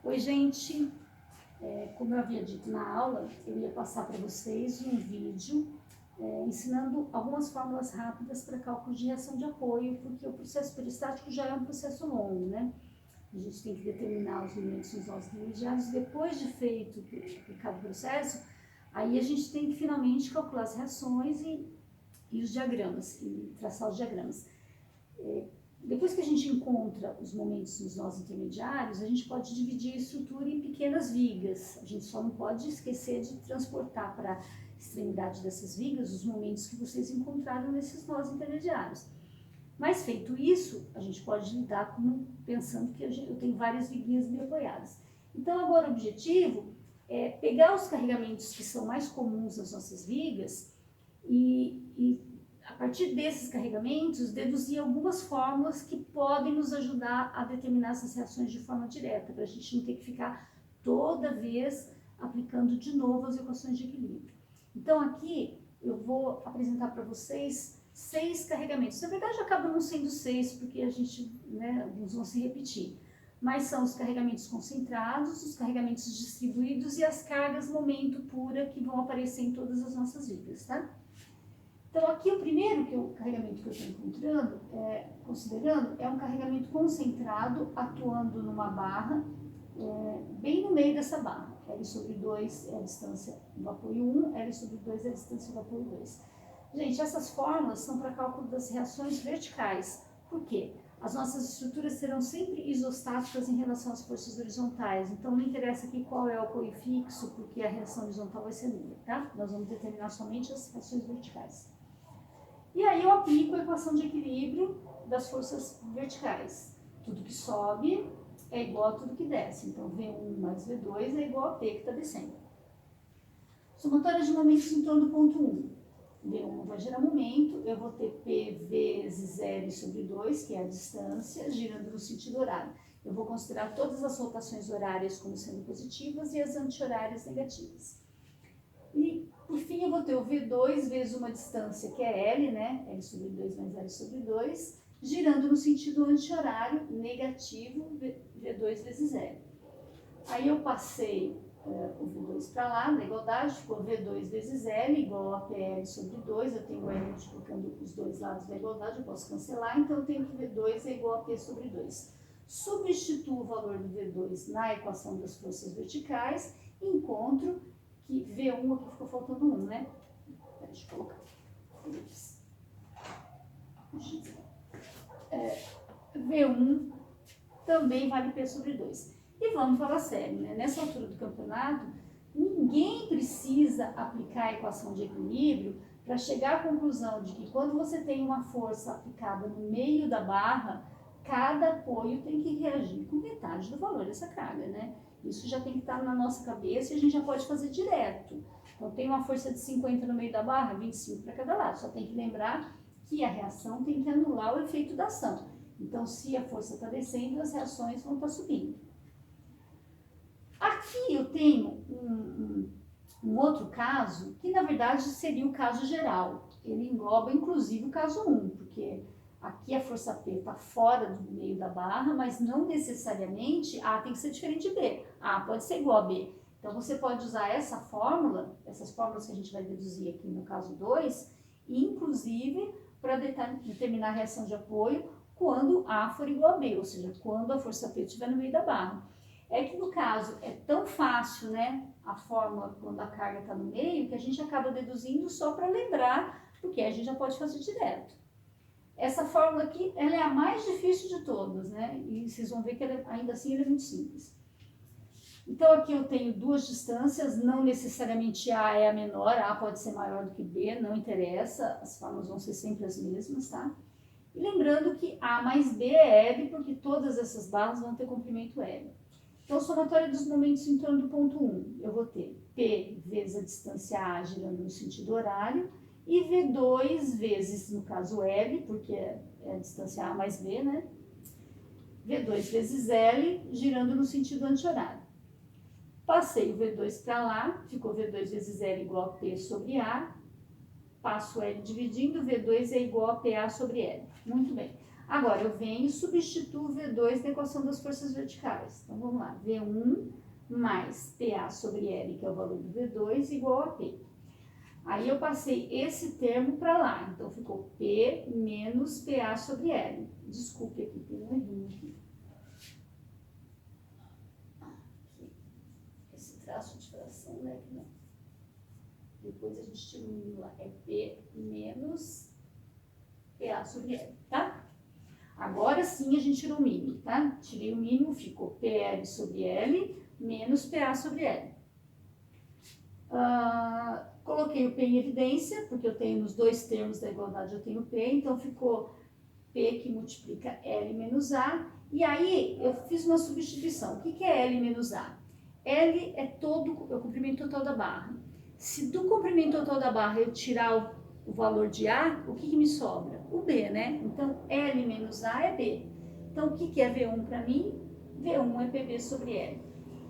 Oi, gente. Como eu havia dito na aula, eu ia passar para vocês um vídeo ensinando algumas fórmulas rápidas para cálculo de reação de apoio, porque o processo peristático já é um processo longo, né? A gente tem que determinar os momentos nos nossos intermediários. Depois de feito aplicado o processo, aí a gente tem que finalmente calcular as reações e os diagramas, e traçar os diagramas. Depois que a gente encontra os momentos nos nós intermediários, a gente pode dividir a estrutura em pequenas vigas. A gente só não pode esquecer de transportar para a extremidade dessas vigas os momentos que vocês encontraram nesses nós intermediários. Mas feito isso, a gente pode lidar pensando que eu tenho várias viguinhas bem apoiadas. Então agora o objetivo é pegar os carregamentos que são mais comuns nas nossas vigas e a partir desses carregamentos, deduzir algumas fórmulas que podem nos ajudar a determinar essas reações de forma direta, para a gente não ter que ficar toda vez aplicando de novo as equações de equilíbrio. Então aqui eu vou apresentar para vocês 6 carregamentos. Na verdade acabam não sendo 6, porque a gente, alguns vão se repetir. Mas são os carregamentos concentrados, os carregamentos distribuídos e as cargas momento pura que vão aparecer em todas as nossas vigas, tá? Então aqui o primeiro carregamento que eu estou considerando é um carregamento concentrado atuando numa barra, bem no meio dessa barra. L sobre 2 é a distância do apoio 1, L sobre 2 é a distância do apoio 2. Gente, essas fórmulas são para cálculo das reações verticais. Por quê? As nossas estruturas serão sempre isostáticas em relação às forças horizontais. Então não interessa aqui qual é o apoio fixo, porque a reação horizontal vai ser nula, tá? Nós vamos determinar somente as reações verticais. E aí eu aplico a equação de equilíbrio das forças verticais. Tudo que sobe é igual a tudo que desce. Então, V1 mais V2 é igual a P que está descendo. Somatória de momentos em torno do ponto 1. V1 vai gerar momento, eu vou ter P vezes L sobre 2, que é a distância, girando no sentido horário. Eu vou considerar todas as rotações horárias como sendo positivas e as anti-horárias negativas. E, por fim, eu vou ter o V2 vezes uma distância, que é L, né? L sobre 2 mais L sobre 2, girando no sentido anti-horário negativo, V2 vezes L. Aí eu passei o V2 para lá, na igualdade, ficou V2 vezes L igual a PL sobre 2, eu tenho L multiplicando os dois lados da igualdade, eu posso cancelar, então eu tenho que V2 é igual a P sobre 2. Substituo o valor do V2 na equação das forças verticais e encontro que V1 aqui ficou faltando 1, né? Deixa eu colocar. V1 também vale P sobre 2. E vamos falar sério, né? Nessa altura do campeonato, ninguém precisa aplicar a equação de equilíbrio para chegar à conclusão de que quando você tem uma força aplicada no meio da barra, cada apoio tem que reagir com metade do valor dessa carga, né? Isso já tem que estar na nossa cabeça e a gente já pode fazer direto. Então, tem uma força de 50 no meio da barra, 25 para cada lado. Só tem que lembrar que a reação tem que anular o efeito da ação. Então, se a força está descendo, as reações vão estar subindo. Aqui eu tenho um outro caso, que na verdade seria o caso geral. Ele engloba inclusive o caso 1, porque aqui a força P está fora do meio da barra, mas não necessariamente A tem que ser diferente de B. A pode ser igual a B. Então você pode usar essa fórmula, essas fórmulas que a gente vai deduzir aqui no caso 2, inclusive para determinar a reação de apoio quando A for igual a B, ou seja, quando a força P estiver no meio da barra. É que no caso é tão fácil, né, a fórmula quando a carga está no meio, que a gente acaba deduzindo só para lembrar, porque a gente já pode fazer direto. Essa fórmula aqui, ela é a mais difícil de todas, né, e vocês vão ver que ainda assim ela é muito simples. Então aqui eu tenho duas distâncias, não necessariamente A é a menor, A pode ser maior do que B, não interessa, as fórmulas vão ser sempre as mesmas, tá? E lembrando que A mais B é L, porque todas essas barras vão ter comprimento L. Então, somatória dos momentos em torno do ponto 1, eu vou ter P vezes a distância A girando no sentido horário e V2 vezes, no caso, L, porque é a distância A mais B, né? V2 vezes L girando no sentido anti-horário. Passei o V2 para lá, ficou V2 vezes L igual a P sobre A. Passo L dividindo, V2 é igual a PA sobre L. Muito bem. Agora, eu venho e substituo V2 na equação das forças verticais. Então, vamos lá. V1 mais PA sobre L, que é o valor do V2, igual a P. Aí, eu passei esse termo para lá. Então, ficou P menos PA sobre L. Desculpe aqui, tem um errinho aqui. Esse traço de fração, né? Não. Depois a gente tira o mínimo lá. É P menos PA sobre L, tá? Agora sim a gente tirou o mínimo, tá? Tirei o mínimo, ficou PL sobre L menos PA sobre L. Coloquei o P em evidência, porque eu tenho nos dois termos da igualdade, eu tenho P, então ficou P que multiplica L menos A. E aí eu fiz uma substituição. O que é L menos A? L é o comprimento total da barra. Se do comprimento total da barra eu tirar o valor de A, o que me sobra? O B, né? Então, L menos A é B. Então, o que é V1 para mim? V1 é PB sobre L.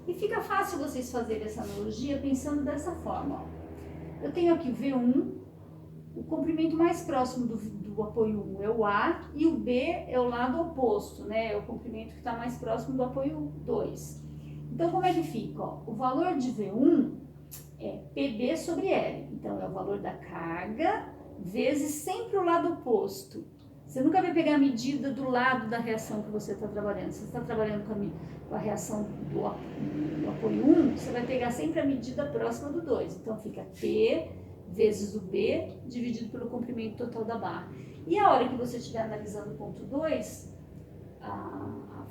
E fica fácil vocês fazerem essa analogia pensando dessa forma. Ó. Eu tenho aqui o V1, o comprimento mais próximo do apoio 1 é o A, e o B é o lado oposto, né? É o comprimento que está mais próximo do apoio 2. Então, como é que fica? Ó? O valor de V1 é PB sobre L. Então, é o valor da carga vezes sempre o lado oposto. Você nunca vai pegar a medida do lado da reação que você está trabalhando. Se você está trabalhando com a reação do apoio 1, você vai pegar sempre a medida próxima do 2. Então, fica P vezes o B dividido pelo comprimento total da barra. E a hora que você estiver analisando o ponto 2, a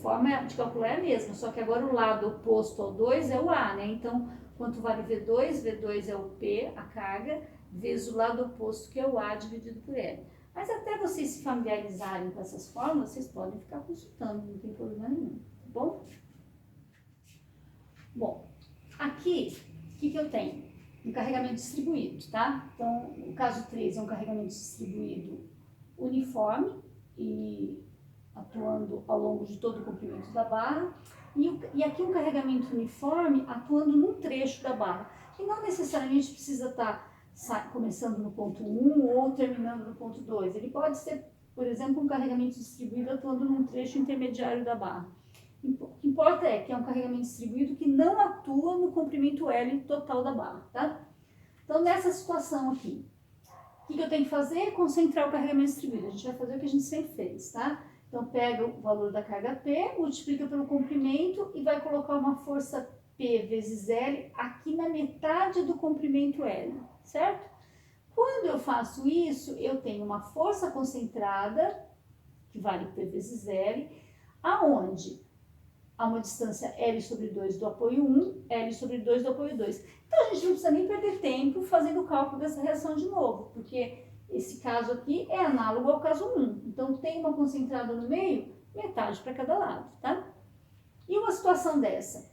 forma de calcular é a mesma, só que agora o lado oposto ao 2 é o A, né? Então, quanto vale V2? V2 é o P, a carga, vezes o lado oposto, que é o A, dividido por L. Mas até vocês se familiarizarem com essas fórmulas, vocês podem ficar consultando, não tem problema nenhum, tá bom? Bom, aqui, o que eu tenho? Um carregamento distribuído, tá? Então, o caso 3 é um carregamento distribuído uniforme e atuando ao longo de todo o comprimento da barra. E aqui um carregamento uniforme atuando num trecho da barra, que não necessariamente precisa estar começando no ponto 1 ou terminando no ponto 2. Ele pode ser, por exemplo, um carregamento distribuído atuando num trecho intermediário da barra. O que importa é que é um carregamento distribuído que não atua no comprimento L total da barra, tá? Então, nessa situação aqui, o que eu tenho que fazer? Concentrar o carregamento distribuído. A gente vai fazer o que a gente sempre fez, tá? Então, pega o valor da carga P, multiplica pelo comprimento e vai colocar uma força P vezes L aqui na metade do comprimento L, certo? Quando eu faço isso, eu tenho uma força concentrada, que vale P vezes L, aonde há uma distância L sobre 2 do apoio 1, L sobre 2 do apoio 2. Então, a gente não precisa nem perder tempo fazendo o cálculo dessa reação de novo, porque esse caso aqui é análogo ao caso 1. Então, tem uma concentrada no meio, metade para cada lado, tá? E uma situação dessa?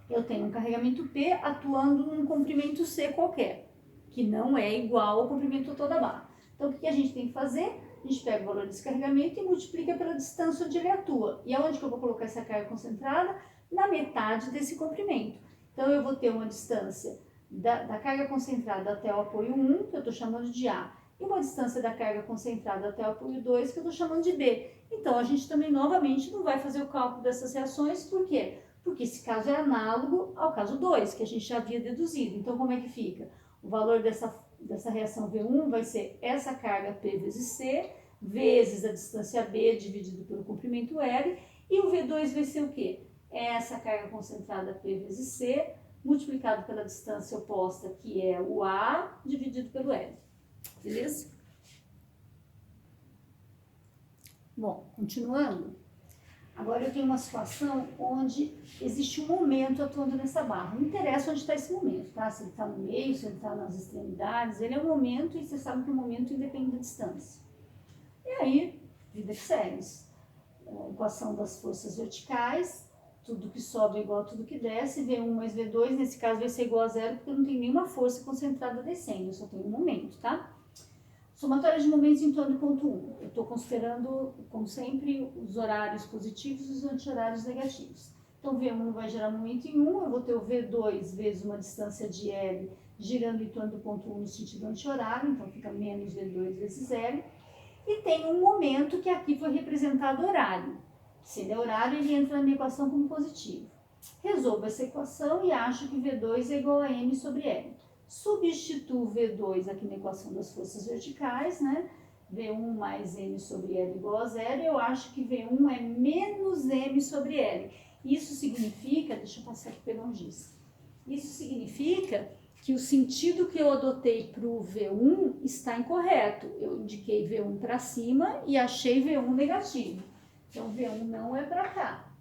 Eu tenho um carregamento P atuando num comprimento C qualquer, que não é igual ao comprimento total da barra. Então, o que a gente tem que fazer? A gente pega o valor desse carregamento e multiplica pela distância onde ele atua. E aonde que eu vou colocar essa carga concentrada? Na metade desse comprimento. Então, eu vou ter uma distância da carga concentrada até o apoio 1, que eu estou chamando de A, e uma distância da carga concentrada até o apoio 2, que eu estou chamando de B. Então, a gente também, novamente, não vai fazer o cálculo dessas reações, por quê? Porque esse caso é análogo ao caso 2, que a gente já havia deduzido. Então, como é que fica? O valor dessa reação V1 vai ser essa carga P vezes C, vezes a distância B dividido pelo comprimento L, e o V2 vai ser o quê? Essa carga concentrada P vezes C, multiplicado pela distância oposta, que é o A, dividido pelo L. Beleza? Bom, continuando. Agora eu tenho uma situação onde existe um momento atuando nessa barra. Não interessa onde está esse momento, tá? Se ele está no meio, se ele está nas extremidades, ele é um momento e você sabe que o momento independe da distância. E aí, vida que segue. Equação das forças verticais, tudo que sobe é igual a tudo que desce, V1 mais V2, nesse caso vai ser igual a zero, porque eu não tenho nenhuma força concentrada descendo, eu só tenho um momento, tá? Somatória de momentos em torno do ponto 1. Eu estou considerando, como sempre, os horários positivos e os anti-horários negativos. Então, V1 vai gerar momento em 1, eu vou ter o V2 vezes uma distância de L girando em torno do ponto 1 no sentido anti-horário, então fica menos V2 vezes L. E tem um momento que aqui foi representado horário. Se ele é horário, ele entra na minha equação como positivo. Resolvo essa equação e acho que V2 é igual a M sobre L. Substituo V2 aqui na equação das forças verticais, né? V1 mais M sobre L igual a zero. Eu acho que V1 é menos M sobre L. Isso significa, deixa eu passar aqui pegar um giz. Isso significa que o sentido que eu adotei para o V1 está incorreto. Eu indiquei V1 para cima e achei V1 negativo. Então, V1 não é para cá.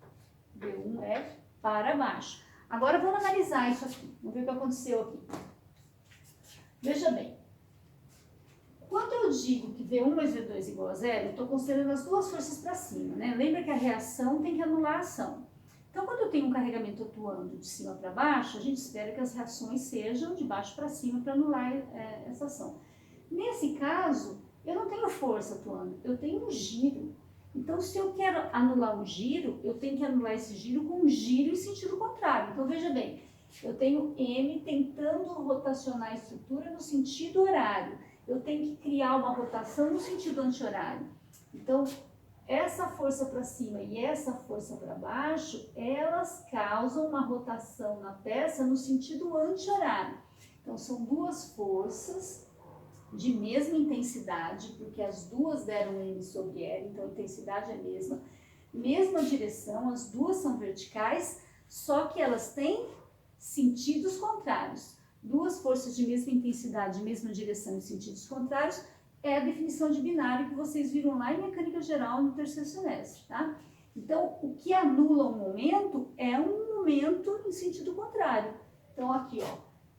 V1 é para baixo. Agora, vamos analisar isso aqui. Vamos ver o que aconteceu aqui. Veja bem. Quando eu digo que V1 mais V2 igual a zero, eu estou considerando as duas forças para cima, né? Lembra que a reação tem que anular a ação. Então, quando eu tenho um carregamento atuando de cima para baixo, a gente espera que as reações sejam de baixo para cima para anular essa ação. Nesse caso, eu não tenho força atuando, eu tenho um giro. Então, se eu quero anular um giro, eu tenho que anular esse giro com um giro em sentido contrário. Então, veja bem, eu tenho M tentando rotacionar a estrutura no sentido horário. Eu tenho que criar uma rotação no sentido anti-horário. Então, essa força para cima e essa força para baixo, elas causam uma rotação na peça no sentido anti-horário. Então, são duas forças de mesma intensidade, porque as duas deram M sobre L, então a intensidade é a mesma direção, as duas são verticais, só que elas têm sentidos contrários. Duas forças de mesma intensidade, mesma direção e sentidos contrários é a definição de binário que vocês viram lá em mecânica geral no terceiro semestre, tá? Então, o que anula um momento é um momento em sentido contrário. Então, aqui, ó,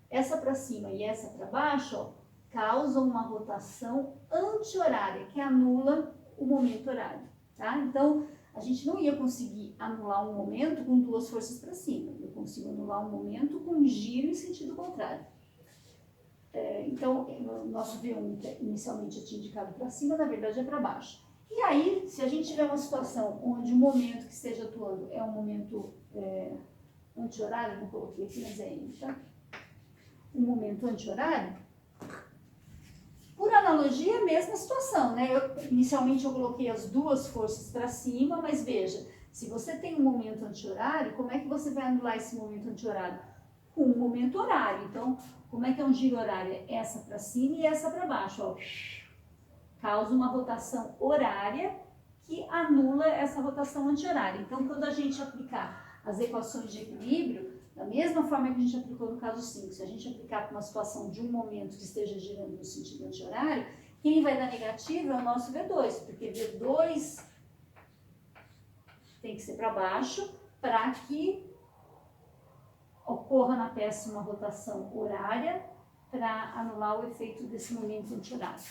essa para cima e essa para baixo, ó, causam uma rotação anti-horária, que anula o momento horário, tá? Então, a gente não ia conseguir anular um momento com duas forças para cima. Eu consigo anular um momento com um giro em sentido contrário. Então, o nosso V1, que inicialmente eu tinha indicado para cima, na verdade é para baixo. E aí, se a gente tiver uma situação onde o momento que esteja atuando é um momento anti-horário, não coloquei aqui, mas é M, tá? Um momento anti-horário, por analogia, é a mesma situação, né? Inicialmente eu coloquei as duas forças para cima, mas veja, se você tem um momento anti-horário, como é que você vai anular esse momento anti-horário? Com um momento horário. Então, como é que é um giro horário? Essa para cima e essa para baixo, ó. Causa uma rotação horária que anula essa rotação anti-horária. Então, quando a gente aplicar as equações de equilíbrio, da mesma forma que a gente aplicou no caso 5, se a gente aplicar para uma situação de um momento que esteja girando no sentido anti-horário, quem vai dar negativo é o nosso V2, porque V2 tem que ser para baixo para que ocorra na peça uma rotação horária para anular o efeito desse momento anti-horário.